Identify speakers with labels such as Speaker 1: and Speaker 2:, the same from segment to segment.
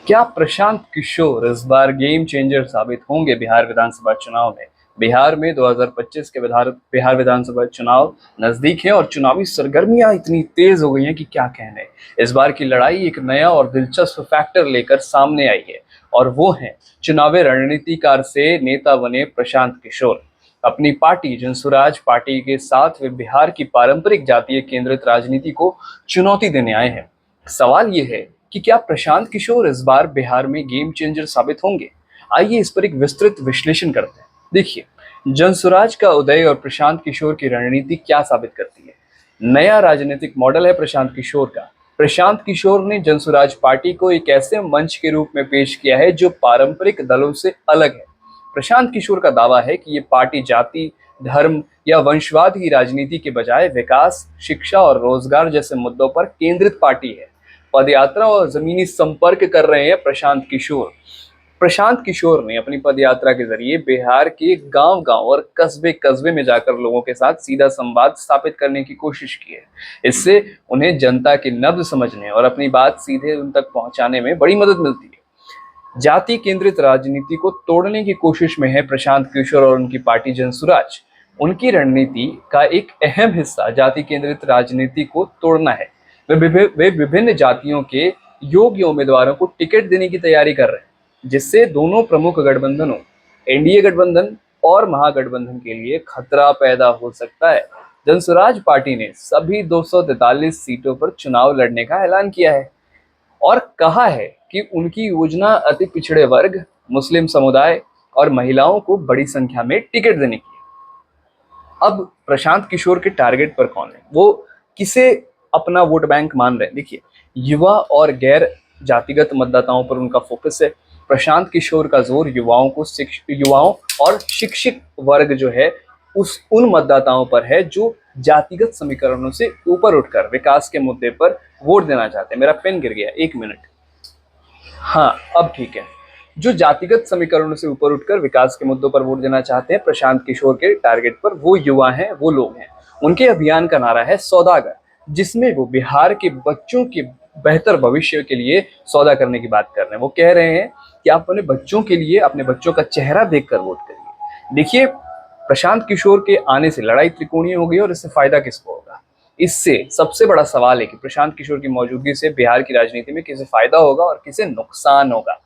Speaker 1: क्या प्रशांत किशोर इस बार game changer साबित होंगे बिहार विधानसभा चुनाव में? बिहार में 2025 के बिहार विधानसभा चुनाव नजदीक है और चुनावी सरगर्मियां इतनी तेज हो गई हैं कि क्या कहने। इस बार की लड़ाई एक नया और दिलचस्प फैक्टर लेकर सामने आई है और वो है चुनावी रणनीतिकार से नेता बने प्रशांत किशोर। अपनी पार्टी जनसुराज पार्टी के साथ वे बिहार की पारंपरिक जातीय केंद्रित राजनीति को चुनौती देने आए हैं। सवाल ये है कि क्या प्रशांत किशोर इस बार बिहार में गेम चेंजर साबित होंगे? आइए इस पर एक विस्तृत विश्लेषण करते हैं। देखिए, जनसुराज का उदय और प्रशांत किशोर की रणनीति क्या साबित करती है। नया राजनीतिक मॉडल है प्रशांत किशोर का। प्रशांत किशोर ने जनसुराज पार्टी को एक ऐसे मंच के रूप में पेश किया है जो पारंपरिक दलों से अलग है। प्रशांत किशोर का दावा है कि ये पार्टी जाति, धर्म या वंशवाद की राजनीति के बजाय विकास, शिक्षा और रोजगार जैसे मुद्दों पर केंद्रित पार्टी है। पदयात्रा और जमीनी संपर्क कर रहे हैं प्रशांत किशोर। प्रशांत किशोर ने अपनी पदयात्रा के जरिए बिहार के गांव-गांव और कस्बे-कस्बे में जाकर लोगों के साथ सीधा संवाद स्थापित करने की कोशिश की है। इससे उन्हें जनता की नब्ज समझने और अपनी बात सीधे उन तक पहुंचाने में बड़ी मदद मिलती है। जाति केंद्रित राजनीति को तोड़ने की कोशिश में है प्रशांत किशोर और उनकी पार्टी जनसुराज। उनकी रणनीति का एक अहम हिस्सा जाति केंद्रित राजनीति को तोड़ना है। वे विभिन्न जातियों के योग्य उम्मीदवारों को टिकट देने की तैयारी कर रहे हैं, जिससे दोनों प्रमुख गठबंधनों एनडीए गठबंधन और महागठबंधन के लिए खतरा पैदा हो सकता है। जनसुराज पार्टी ने सभी 243 सीटों पर चुनाव लड़ने का ऐलान किया है और कहा है कि उनकी योजना अति पिछड़े वर्ग, मुस्लिम समुदाय और महिलाओं को बड़ी संख्या में टिकट देने की है। अब प्रशांत किशोर के टारगेट पर कौन है, वो किसे अपना वोट बैंक मान रहे हैं? देखिए, युवा और गैर जातिगत मतदाताओं पर उनका फोकस है। प्रशांत किशोर का जोर युवाओं और शिक्षित वर्ग जो है उन मतदाताओं पर है जो जातिगत समीकरणों से ऊपर उठकर विकास के मुद्दे पर वोट देना चाहते हैं। मेरा पेन गिर गया, 1 मिनट। हाँ, अब ठीक है। जो जातिगत समीकरणों से ऊपर उठकर विकास के मुद्दों पर वोट देना चाहते हैं प्रशांत किशोर के टारगेट पर, वो युवा हैं, वो लोग हैं। उनके अभियान का नारा है सौदागर, जिसमें वो बिहार के बच्चों के बेहतर भविष्य के लिए सौदा करने की बात कर रहे हैं। वो कह रहे हैं कि आप अपने बच्चों के लिए अपने बच्चों का चेहरा देखकर वोट करिए। देखिए, प्रशांत किशोर के आने से लड़ाई त्रिकोणीय हो गई और इससे फायदा किसको होगा? इससे सबसे बड़ा सवाल है कि प्रशांत किशोर की मौजूदगी से बिहार की राजनीति में किसे फायदा होगा और किसे नुकसान होगा।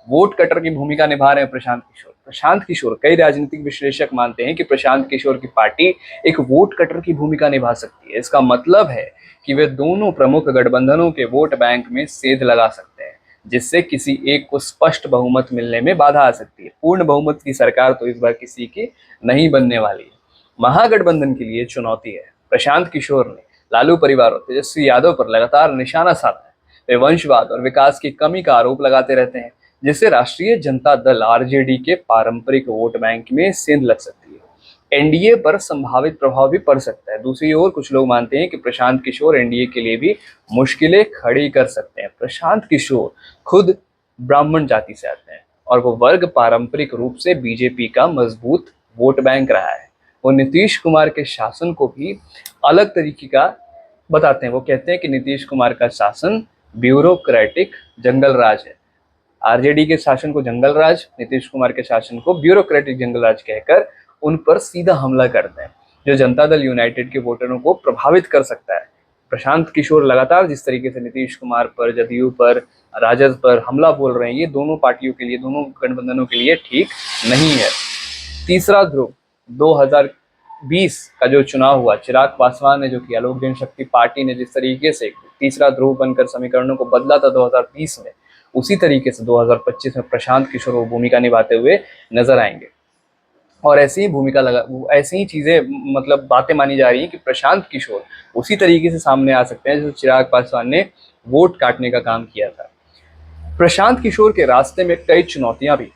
Speaker 1: वोट कटर की भूमिका निभा रहे हैं प्रशांत किशोर। प्रशांत किशोर, कई राजनीतिक विश्लेषक मानते हैं कि प्रशांत किशोर की पार्टी एक वोट कटर की भूमिका निभा सकती है। इसका मतलब है कि वे दोनों प्रमुख गठबंधनों के वोट बैंक में सेंध लगा सकते हैं, जिससे किसी एक को स्पष्ट बहुमत मिलने में बाधा आ सकती है। पूर्ण बहुमत की सरकार तो इस बार किसी की नहीं बनने वाली है। महागठबंधन के लिए चुनौती है। प्रशांत किशोर ने लालू परिवार और तेजस्वी यादव पर लगातार निशाना साधा है। वे वंशवाद और विकास की कमी का आरोप लगाते रहते हैं, जिससे राष्ट्रीय जनता दल आरजेडी के पारंपरिक वोट बैंक में सेंध लग सकती है। एनडीए पर संभावित प्रभाव भी पड़ सकता है। दूसरी ओर कुछ लोग मानते हैं कि प्रशांत किशोर एनडीए के लिए भी मुश्किलें खड़ी कर सकते हैं। प्रशांत किशोर खुद ब्राह्मण जाति से आते हैं और वो वर्ग पारंपरिक रूप से बीजेपी का मजबूत वोट बैंक रहा है। वो नीतीश कुमार के शासन को भी अलग तरीके का बताते हैं। वो कहते हैं कि नीतीश कुमार का शासन ब्यूरोक्रेटिक जंगल राज है। आरजेडी के शासन को जंगल राज, नीतीश कुमार के शासन को ब्यूरोक्रेटिक जंगल राज कहकर उन पर सीधा हमला करते हैं, जो जनता दल यूनाइटेड के वोटरों को प्रभावित कर सकता है। प्रशांत किशोर लगातार जिस तरीके से नीतीश कुमार पर, जदयू पर, राजद पर हमला बोल रहे हैं, ये दोनों पार्टियों के लिए, दोनों गठबंधनों के लिए ठीक नहीं है। तीसरा ध्रुव 2020 का जो चुनाव हुआ, चिराग पासवान ने, जो कि आलोक जनशक्ति पार्टी ने जिस तरीके से तीसरा ध्रुव बनकर समीकरणों को बदला था 2020 में, उसी तरीके से 2025 में प्रशांत किशोर वो भूमिका निभाते हुए नजर आएंगे। और ऐसी ही चीजें, मतलब बातें मानी जा रही हैं कि प्रशांत किशोर उसी तरीके से सामने आ सकते हैं जैसे चिराग पासवान ने वोट काटने का काम किया था। प्रशांत किशोर के रास्ते में कई चुनौतियां भी।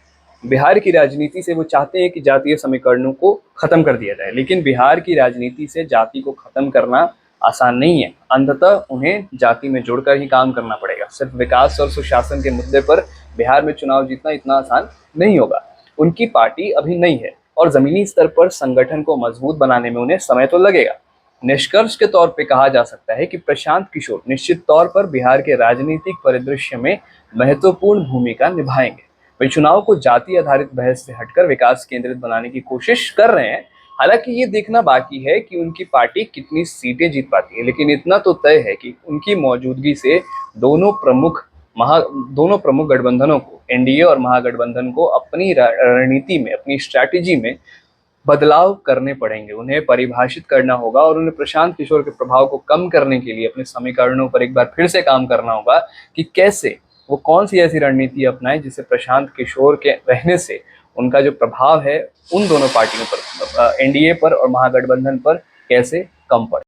Speaker 1: बिहार की राजनीति से वो चाहते हैं कि जातीय समीकरणों को खत्म कर दिया जाए, लेकिन बिहार की राजनीति से जाति को खत्म करना आसान नहीं है। अंततः उन्हें जाति में जोड़कर ही काम करना पड़ेगा। सिर्फ विकास और सुशासन के मुद्दे पर बिहार में चुनाव जीतना इतना आसान नहीं होगा। उनकी पार्टी अभी नई है और जमीनी स्तर पर संगठन को मजबूत बनाने में उन्हें समय तो लगेगा। निष्कर्ष के तौर पे कहा जा सकता है कि प्रशांत किशोर निश्चित तौर पर बिहार के राजनीतिक परिदृश्य में महत्वपूर्ण भूमिका निभाएंगे। वे चुनाव को जाति आधारित बहस से हटकर विकास केंद्रित बनाने की कोशिश कर रहे हैं। हालांकि ये देखना बाकी है कि उनकी पार्टी कितनी सीटें जीत पाती है, लेकिन इतना तो तय है कि उनकी मौजूदगी से दोनों प्रमुख गठबंधनों को, एनडीए और महागठबंधन को अपनी रणनीति में, अपनी स्ट्रैटेजी में बदलाव करने पड़ेंगे। उन्हें परिभाषित करना होगा और उन्हें प्रशांत किशोर के प्रभाव को कम करने के लिए अपने समीकरणों पर एक बार फिर से काम करना होगा कि कैसे वो कौन सी ऐसी रणनीति अपनाए जिससे प्रशांत किशोर के रहने से उनका जो प्रभाव है उन दोनों पार्टियों पर, एनडीए पर और महागठबंधन पर, कैसे कम पड़े।